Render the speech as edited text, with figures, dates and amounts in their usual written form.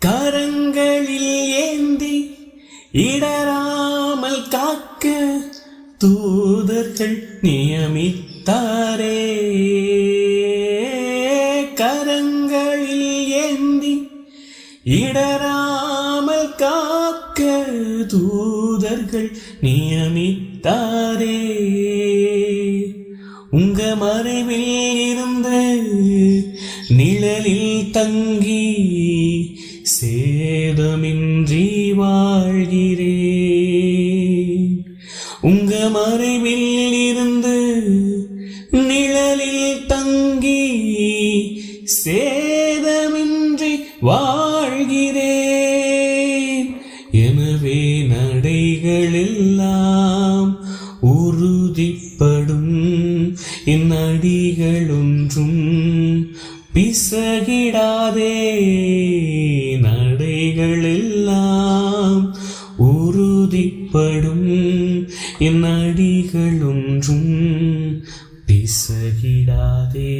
கரங்களில் ஏந்தி இடராமல் காக்க தூதர்கள் நியமித்தாரே. கரங்களில் ஏந்தி இடராமல் காக்க தூதர்கள் நியமித்தாரே. உங்க மறைவில் இருந்து நிழலில் தங்கி சேதமின்றி வாழ்கிறேன். உங்க மறைவில் இருந்து நிழலில் தங்கி சேதமின்றி வாழ்கிறேன். எனவே நடைகளெல்லாம் உறுதிப்படும், என் அடிகளொன்றும் பிசகிடாதே. நடைகளெல்லாம் உறுதிப்படும், என் அடிகளொன்றும் பிசகிடாதே.